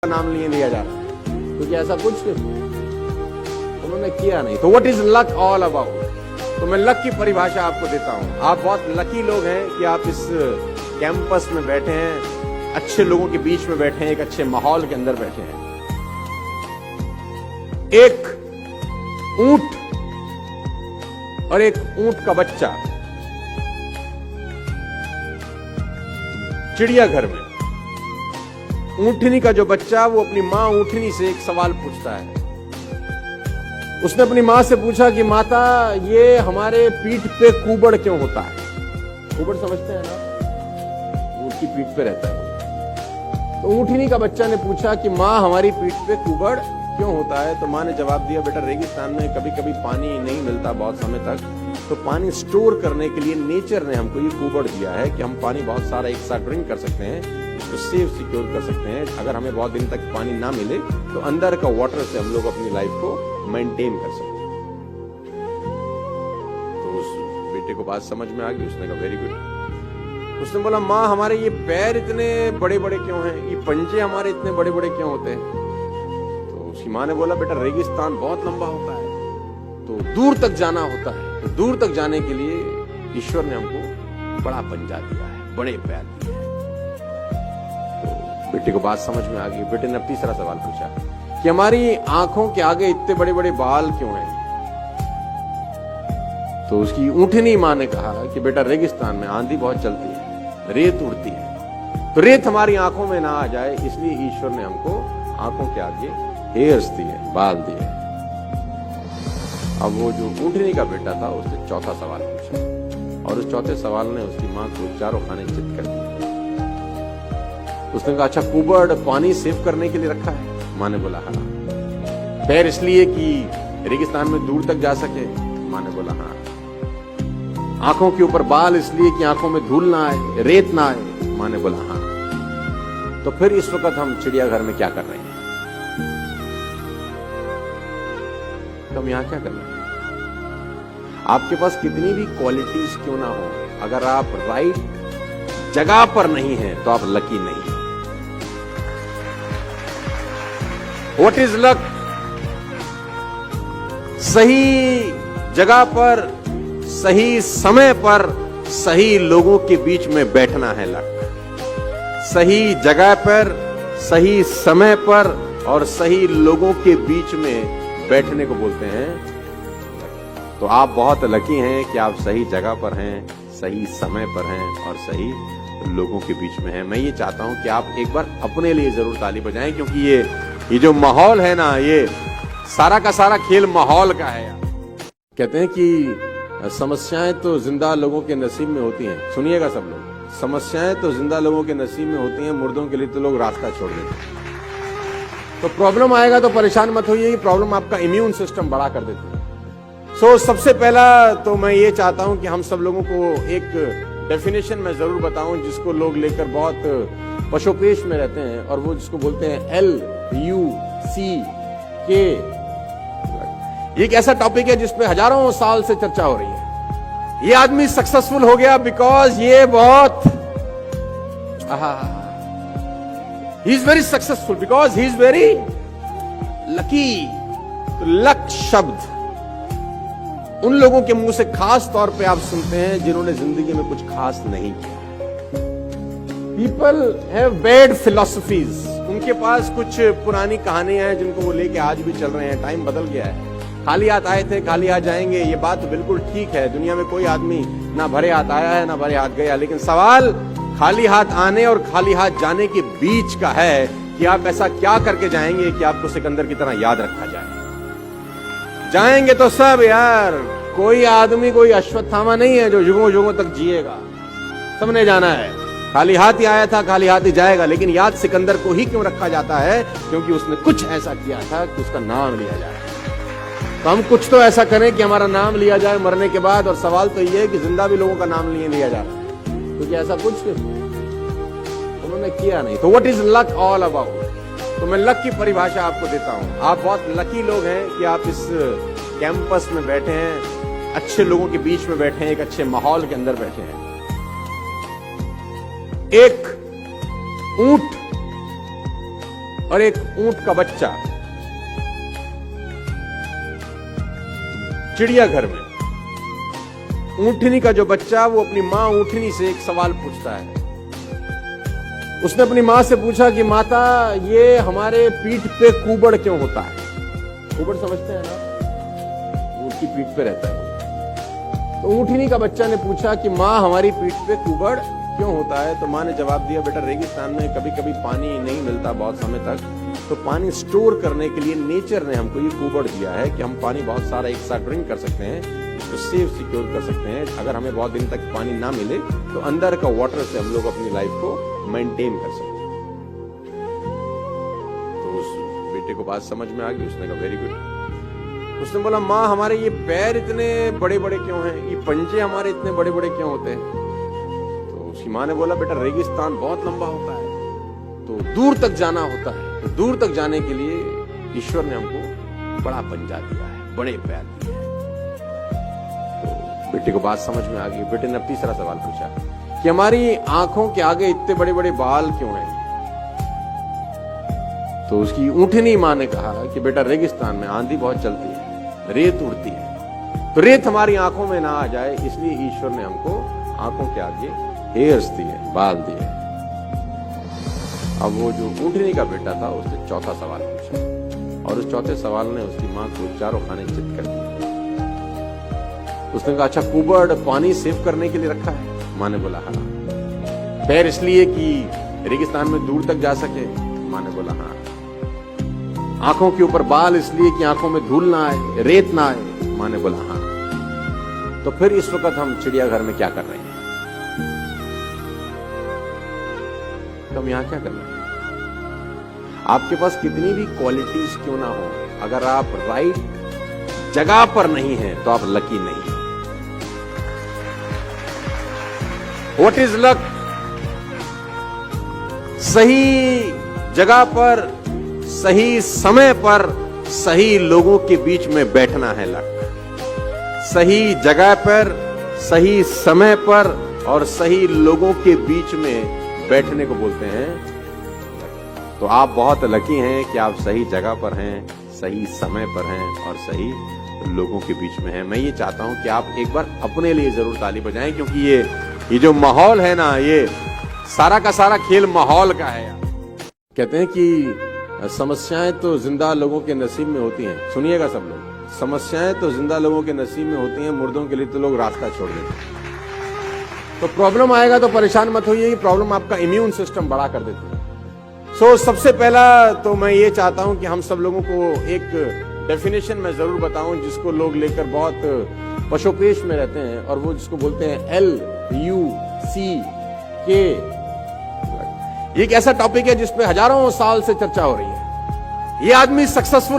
नाम लिए लिया जा रहा है, क्योंकि ऐसा कुछ उन्होंने किया नहीं। तो what is luck all about? तो मैं लक की परिभाषा आपको देता हूं। आप बहुत लकी लोग हैं कि आप इस कैंपस में बैठे हैं, अच्छे लोगों के बीच में बैठे हैं, एक अच्छे माहौल के अंदर बैठे हैं। एक ऊंट और एक ऊंट का बच्चा चिड़ियाघर में, ऊंटनी का जो बच्चा वो अपनी मां ऊंटनी से एक सवाल पूछता है। उसने अपनी मां से पूछा कि माता, ये हमारे पीठ पे कुबड़ क्यों होता है? कुबड़ समझते हैं ना, ऊंट की पीठ पे रहता है। तो ऊंटनी का बच्चा ने पूछा कि मां, हमारी पीठ पे कुबड़ क्यों होता है? तो मां ने जवाब दिया, बेटा रेगिस्तान में कभी कभी पानी नहीं मिलता बहुत समय तक, तो पानी स्टोर करने के लिए नेचर ने हमको ये कुबड़ दिया है कि हम पानी बहुत सारा एक साथ ड्रिंक कर सकते हैं, इसको सेव सिक्योर कर सकते हैं। अगर हमें बहुत दिन तक पानी ना मिले तो अंदर का वाटर से हम लोग अपनी लाइफ को मेंटेन कर सकते हैं। तो उस बेटे को बात समझ में आ गई। उसने कहा वेरी गुड। उसने बोला, माँ, हमारे ये पैर इतने बड़े बड़े क्यों हैं? ये पंजे हमारे इतने बड़े बड़े क्यों होते हैं? तो उसकी माँ ने बोला, बेटा रेगिस्तान बहुत लंबा होता है, तो दूर तक जाना होता है। तो दूर तक जाने के लिए ईश्वर ने हमको बड़ा पंजा दिया है, बड़े पैर दिए हैं। तो बेटे को बात समझ में आ गई। बेटे ने तीसरा सवाल पूछा कि हमारी आंखों के आगे इतने बड़े बड़े बाल क्यों हैं? तो उसकी ऊंटनी मां ने कहा कि बेटा रेगिस्तान में आंधी बहुत चलती है, रेत उड़ती है, तो रेत हमारी आंखों में ना आ जाए, इसलिए ईश्वर ने हमको आंखों के आगे हेयर्स दिए, बाल दिए। अब वो जो ऊंटनी का बेटा था उसने चौथा सवाल पूछा, और उस चौथे सवाल ने उसकी मां को चारों खाने चित कर दिया। उसने कहा, अच्छा कुबड़ पानी सेव करने के लिए रखा है? मां ने बोला हाँ। पैर इसलिए कि रेगिस्तान में दूर तक जा सके? मां ने बोला हाँ। आंखों के ऊपर बाल इसलिए कि आंखों में धूल ना आए, रेत ना आए? मां ने बोला हाँ। तो फिर इस वक्त हम चिड़ियाघर में क्या कर रहे हैं? तो हम यहां क्या कर रहे हैं? आपके पास कितनी भी क्वालिटीज क्यों ना हो, अगर आप राइट जगह पर नहीं हैं तो आप लकी नहीं हैं। What is luck? सही जगह पर, सही समय पर, सही लोगों के बीच में बैठना है लक। सही जगह पर, सही समय पर और सही लोगों के बीच में बैठने को बोलते हैं। तो आप बहुत लकी हैं कि आप सही जगह पर हैं, सही समय पर हैं और सही लोगों के बीच में हैं। मैं ये चाहता हूं कि आप एक बार अपने लिए जरूर ताली बजाएं, क्योंकि ये जो माहौल है ना, ये सारा का सारा खेल माहौल का है यार। कहते हैं कि समस्याएं तो जिंदा लोगों के नसीब में होती हैं। सुनिएगा सब लोग, समस्याएं तो जिंदा लोगों के नसीब में होती हैं, मुर्दों के लिए तो लोग रास्ता छोड़ देते हैं। तो प्रॉब्लम आएगा तो परेशान मत होइए, कि प्रॉब्लम आपका इम्यून सिस्टम बड़ा कर देती है। सो सबसे पहला तो मैं ये चाहता हूं कि हम सब लोगों को एक डेफिनेशन मैं जरूर बताऊं, जिसको लोग लेकर बहुत पशोपेश में रहते हैं, और वो जिसको बोलते हैं LUCK। ये एक ऐसा टॉपिक है जिसपे हजारों साल से चर्चा हो रही है। ये आदमी सक्सेसफुल हो गया बिकॉज ये बहुत he is very successful, because he is very lucky. तो लक शब्द उन लोगों के मुंह से खास तौर पे आप सुनते हैं जिन्होंने जिंदगी में कुछ खास नहीं किया। पीपल हैव बैड फिलॉसफीज, उनके पास कुछ पुरानी कहानियां हैं जिनको वो लेके आज भी चल रहे हैं। टाइम बदल गया है, खाली हाथ आए थे खाली हाथ जाएंगे, ये बात बिल्कुल ठीक है। दुनिया में कोई आदमी ना भरे हाथ आया है ना भरे हाथ गया, लेकिन सवाल खाली हाथ आने और खाली हाथ जाने के बीच का है कि आप ऐसा क्या करके जाएंगे कि आपको सिकंदर की तरह याद रखा जाए। जाएंगे तो सब यार, कोई आदमी कोई अश्वत्थामा नहीं है जो युगों युगों तक जिएगा। सबने जाना है, खाली हाथ ही आया था खाली हाथ ही जाएगा। लेकिन याद सिकंदर को ही क्यों रखा जाता है? क्योंकि उसने कुछ ऐसा किया था कि उसका नाम लिया जाए। तो हम कुछ तो ऐसा करें कि हमारा नाम लिया जाए मरने के बाद। और सवाल तो ये है कि जिंदा भी लोगों का नाम नहीं लिया जा रहा, क्योंकि ऐसा कुछ उन्होंने किया नहीं। तो what is luck all about? तो मैं लक की परिभाषा आपको देता हूं। आप बहुत लकी लोग हैं कि आप इस कैंपस में बैठे हैं, अच्छे लोगों के बीच में बैठे हैं, एक अच्छे माहौल के अंदर बैठे हैं। एक ऊंट और एक ऊंट का बच्चा चिड़ियाघर में, ऊंटनी का जो बच्चा वो अपनी मां ऊंटनी से एक सवाल पूछता है। उसने अपनी मां से पूछा कि माता, ये हमारे पीठ पे कुबड़ क्यों होता है? कुबड़ समझते हैं ना, ऊंट की पीठ पे रहता है। तो ऊंटनी का बच्चा ने पूछा कि मां, हमारी पीठ पे कुबड़ क्यों होता है? तो मां ने जवाब दिया, बेटा रेगिस्तान में कभी कभी पानी नहीं मिलता बहुत समय तक, तो पानी स्टोर करने के लिए नेचर ने हमको ये कुबड़ दिया है कि हम पानी बहुत सारा एक साथ ड्रिंक कर सकते हैं, तो सेफ सिक्योर कर सकते हैं। अगर हमें बहुत दिन तक पानी ना मिले तो अंदर का वाटर से हम लोग अपनी लाइफ को मेंटेन कर सकते हैं। तो उस बेटे को बात समझ में आ गई। उसने कहा वेरी गुड। उसने बोला, माँ, हमारे ये पैर इतने बड़े बड़े क्यों हैं? ये पंजे हमारे इतने बड़े बड़े क्यों होते हैं? तो उसकी माँ ने बोला, बेटा रेगिस्तान बहुत लंबा होता है, तो दूर तक जाना होता है। तो दूर तक जाने के लिए ईश्वर ने हमको बड़ा पंजा दिया है, बड़े पैर दिए हैं। तो बेटे को बात समझ में आ गई। बेटे ने तीसरा सवाल पूछा कि हमारी आंखों के आगे इतने बड़े बड़े बाल क्यों हैं? तो उसकी ऊंटनी मां ने कहा कि बेटा रेगिस्तान में आंधी बहुत चलती है, रेत उड़ती है, तो रेत हमारी आंखों में ना आ जाए, इसलिए ईश्वर ने हमको आंखों के आगे हेयर्स दिए, बाल दिए। अब वो जो ऊंटनी का बेटा था उसने चौथा सवाल पूछा, और उस चौथे सवाल ने उसकी मां को चारों खाने चित कर दिया। उसने कहा, अच्छा कुबड़ पानी सेव करने के लिए रखा है? मां ने बोला हाँ। पैर इसलिए कि रेगिस्तान में दूर तक जा सके? मां ने बोला हाँ। आंखों के ऊपर बाल इसलिए कि आंखों में धूल ना आए, रेत ना आए? मां ने बोला हाँ। तो फिर इस वक्त हम चिड़ियाघर में क्या कर रहे हैं? तो हम यहां क्या कर रहे हैं? आपके पास कितनी भी क्वालिटीज क्यों ना हो, अगर आप राइट जगह पर नहीं हैं तो आप लकी नहीं हैं। What is luck? सही जगह पर, सही समय पर, सही लोगों के बीच में बैठना है लक। सही जगह पर, सही समय पर और सही लोगों के बीच में बैठने को बोलते हैं। तो आप बहुत लकी हैं कि आप सही जगह पर हैं, सही समय पर हैं और सही लोगों के बीच में हैं। मैं ये चाहता हूं कि आप एक बार अपने लिए जरूर ताली बजाएं, क्योंकि ये जो माहौल है ना, ये सारा का सारा खेल माहौल का है। कहते हैं कि समस्याएं तो जिंदा लोगों के नसीब में होती हैं। सुनिएगा सब लोग, समस्याएं तो जिंदा लोगों के नसीब में होती हैं, मुर्दों के लिए तो लोग रास्ता छोड़ देते हैं। तो प्रॉब्लम आएगा तो परेशान मत होइए, कि प्रॉब्लम आपका इम्यून सिस्टम बड़ा कर देती है। सबसे पहला तो मैं ये चाहता हूं कि हम सब लोगों को एक डेफिनेशन मैं जरूर बताऊं, जिसको लोग लेकर बहुत पशोपेश में रहते हैं, और वो जिसको बोलते हैं LUCK। ये एक ऐसा टॉपिक है जिसपे हजारों साल से चर्चा हो रही है। ये आदमी सक्सेसफुल